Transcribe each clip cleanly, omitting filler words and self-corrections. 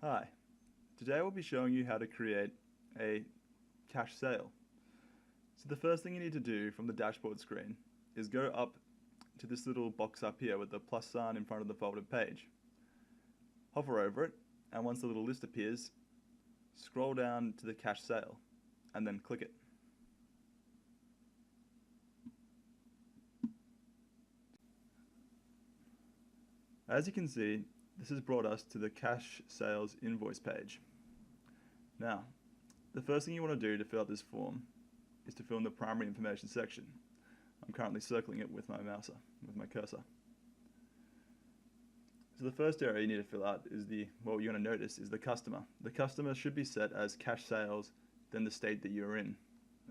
Hi, today we'll be showing you how to create a cash sale. So the first thing you need to do from the dashboard screen is go up to this little box up here with the plus sign in front of the folded page. Hover over it, and once the little list appears, scroll down to the cash sale and then click it. As you can see, this has brought us to the cash sales invoice page. Now, the first thing you want to do to fill out this form is to fill in the primary information section. I'm currently circling it with my cursor. So the first area you need to fill out is what you're going to notice is the customer. The customer should be set as cash sales, then the state that you're in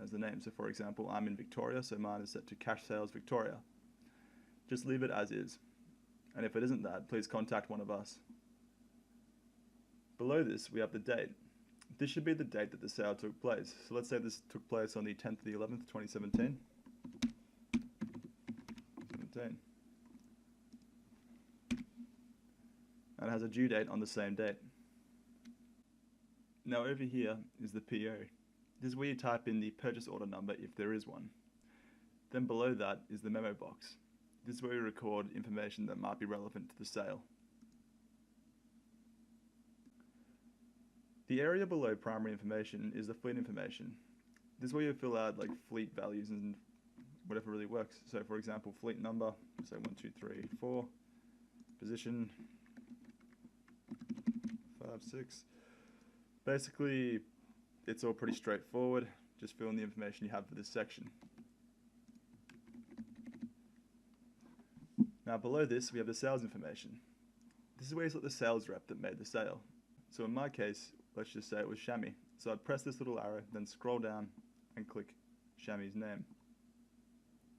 as the name. So for example, I'm in Victoria, so mine is set to cash sales Victoria. Just leave it as is. And if it isn't that, please contact one of us. Below this, we have the date. This should be the date that the sale took place. So let's say this took place on the 10th of the 11th, 2017. And it has a due date on the same date. Now over here is the PO. This is where you type in the purchase order number if there is one. Then below that is the memo box. This is where you record information that might be relevant to the sale. The area below primary information is the fleet information. This is where you fill out like fleet values and whatever really works. So for example, fleet number, say 1, 2, 3, 4, position 5, 6. Basically, it's all pretty straightforward. Just fill in the information you have for this section. Now below this, we have the sales information. This is where you select the sales rep that made the sale. So in my case, let's just say it was Shami. So I'd press this little arrow, then scroll down and click Shami's name.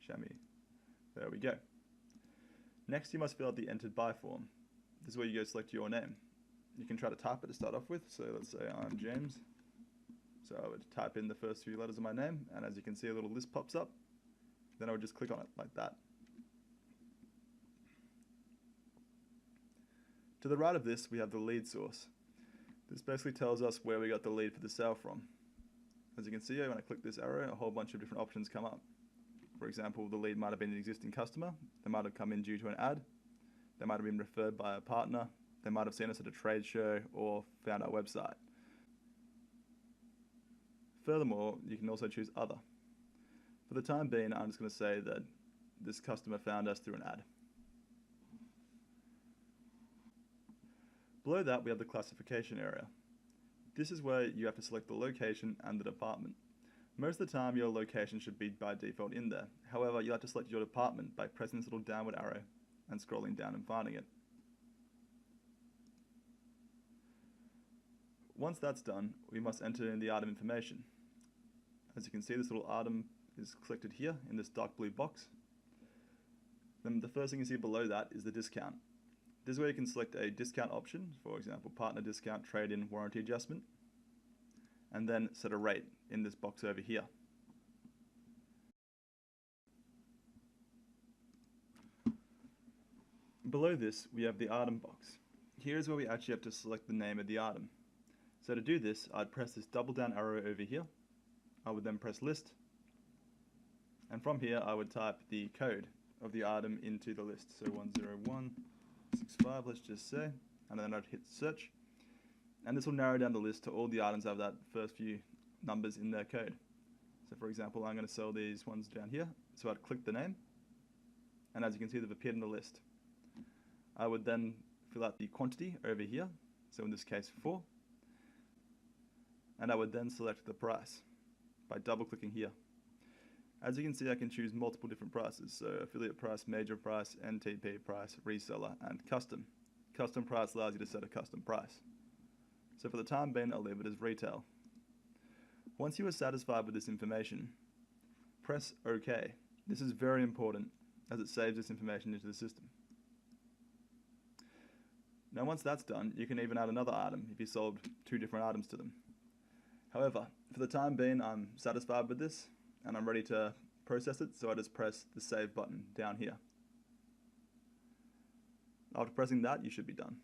Shami. There we go. Next, you must fill out the entered by form. This is where you go select your name. You can try to type it to start off with. So let's say I'm James. So I would type in the first few letters of my name, and as you can see, a little list pops up. Then I would just click on it like that. To the right of this, we have the lead source. This basically tells us where we got the lead for the sale from. As you can see here, when I click this arrow, a whole bunch of different options come up. For example, the lead might have been an existing customer. They might have come in due to an ad. They might have been referred by a partner. They might have seen us at a trade show or found our website. Furthermore, you can also choose other. For the time being, I'm just going to say that this customer found us through an ad. Below that, we have the classification area. This is where you have to select the location and the department. Most of the time, your location should be by default in there. However, you have to select your department by pressing this little downward arrow and scrolling down and finding it. Once that's done, we must enter in the item information. As you can see, this little item is selected here in this dark blue box. Then the first thing you see below that is the discount. This is where you can select a discount option, for example, partner discount, trade-in, warranty adjustment, and then set a rate in this box over here. Below this, we have the item box. Here's where we actually have to select the name of the item. So to do this, I'd press this double down arrow over here. I would then press list, and from here I would type the code of the item into the list. So 10165, let's just say, and then I'd hit search. And this will narrow down the list to all the items that have that first few numbers in their code. So for example, I'm going to sell these ones down here. So I'd click the name, and as you can see, they've appeared in the list. I would then fill out the quantity over here, so in this case 4, and I would then select the price by double clicking here. As you can see, I can choose multiple different prices, so affiliate price, major price, NTP price, reseller, and custom. Custom price allows you to set a custom price. So for the time being, I'll leave it as retail. Once you are satisfied with this information, press OK. This is very important as it saves this information into the system. Now once that's done, you can even add another item if you sold 2 different items to them. However, for the time being, I'm satisfied with this and I'm ready to process it, so I just press the save button down here. After pressing that, you should be done.